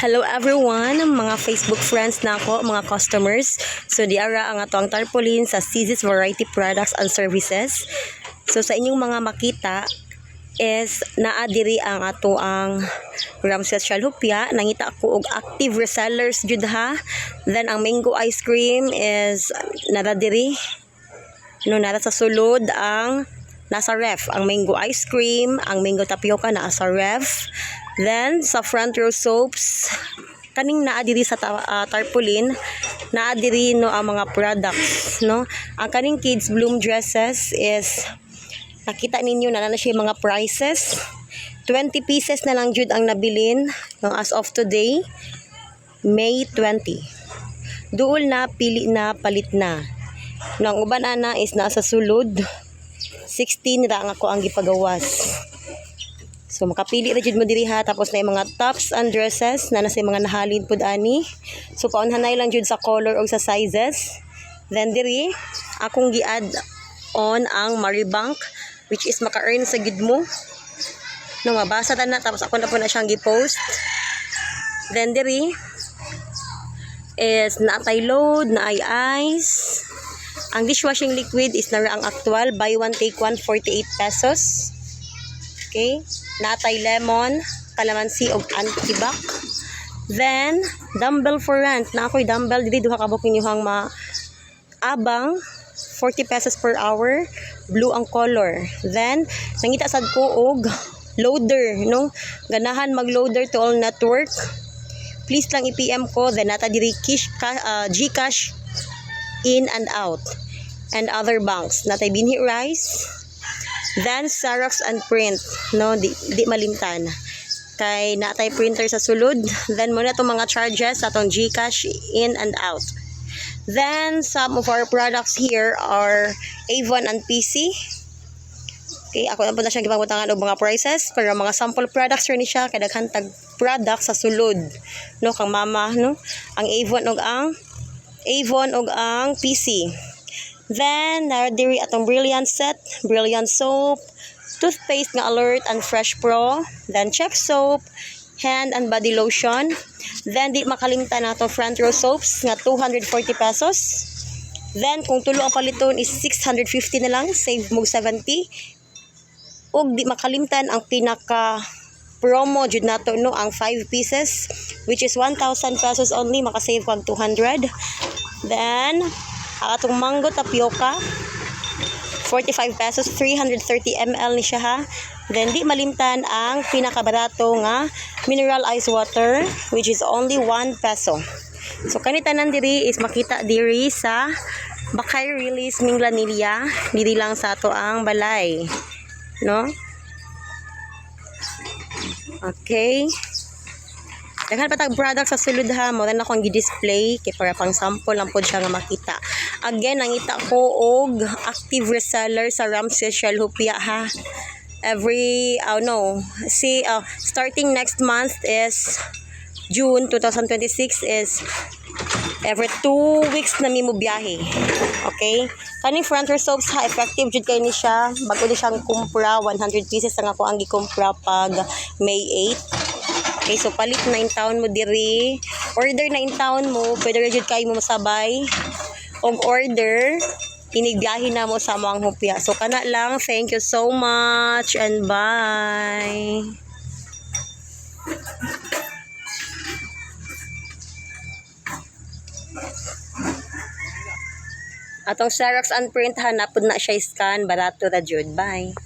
Hello everyone, mga Facebook friends na ako, mga customers. So diara ang ato ang tarpaulin sa CZ's Variety Products and Services. So sa inyong mga makita is naadiri ang ato ang Ramses Shalhupya. Nangita ako og active resellers jud ha. Then ang mango ice cream is nadadiri. Nara sa sulod ang nasa ref. Ang mango ice cream, ang mango tapioca nasa ref. Then, sa front row soaps, kaning naadiri sa tarpaulin, naadiri no ang mga products, no? Ang kaning kids bloom dresses is, nakita ninyo na siya mga prices. 20 pieces na lang jud ang nabilin, no, as of today, May 20. Duol na, pili na, palit na. No, ang uban ana is nasa sulod. 16 ra nga ako ang gipagawas. So makapili ra jud mo diri ha, tapos na yung mga tops and dresses na nasa mga nahalin pud ani. So paunhanay lang jud sa color o sa sizes. Then diri akong gi-add on ang Maribank, which is maka-earn sa gid mo. No, mabasa ta na, tapos ako na po na siyang gi-post. Then diri is naatay load, naay ice. Ang dishwashing liquid is nara ang actual, buy one take one, 48 pesos. Okay, natay lemon, calamansi og antibac. Then dumbbell for rent. Na ako'y dumbbell dili duha ka bukid hang maabang, 40 pesos per hour, blue ang color. Then nangita sad ko og loader, no? Ganahan mag-loader to all network. Please lang i-PM ko, then nata diri GCash in and out and other banks. Natay binhi rice. Then Xerox and print, no, di malimtan. Kay natay printer sa sulod. Then muna itong mga charges sa atong GCash in and out. Then some of our products here are Avon and PC. Okay, ako na po na siyang gipangutangan og mga prices, pero mga sample products rin siya kay daghan tag product sa sulod, no, kang mama, no, ang Avon og ang PC. Then, diri atong Brilliant set, Brilliant soap, toothpaste nga Alert and Fresh Pro, then Check soap, hand and body lotion. Then, di makalimtan na itong front row soaps nga 240 pesos. Then, kung tulo ang paliton is 650 na lang, save mo 70. Ug di makalimtan ang pinaka promo jud nato, no, ang 5 pieces, which is 1,000 pesos only, makasave kag 200. Then, ang atong mango tapioca 45 pesos, 330 ml ni siya ha. Then di malimtan ang pinakabarato nga mineral ice water, which is only 1 peso. So kanitanan diri is makita diri sa Bakay Release Minglanilla, diri lang sa ato ang balay, no? Okay, daghan pa tag product sa sulod ha, mo na akong gi-display kay para pang sample lang pod siya nga makita. Again, nangita ko og active reseller sa Ramses Shalhupya ha. Starting next month is June 2026 is every 2 weeks na mimo biyahe. Okay? Kaning front row soaps ha, effective jud kay ni siya. Bago ni siyang kumpra, 100 pieces ang ako ang gikumpra pag May 8. Okay, so palit na in town mo diri. Order na in town mo, pwede ra jud kay mo masabay. Og order, inigbiyahe na mo sa mga hupya. So kana lang, thank you so much and bye. Atong Xerox and print hanapod na siya scan, barato ra jud. Bye.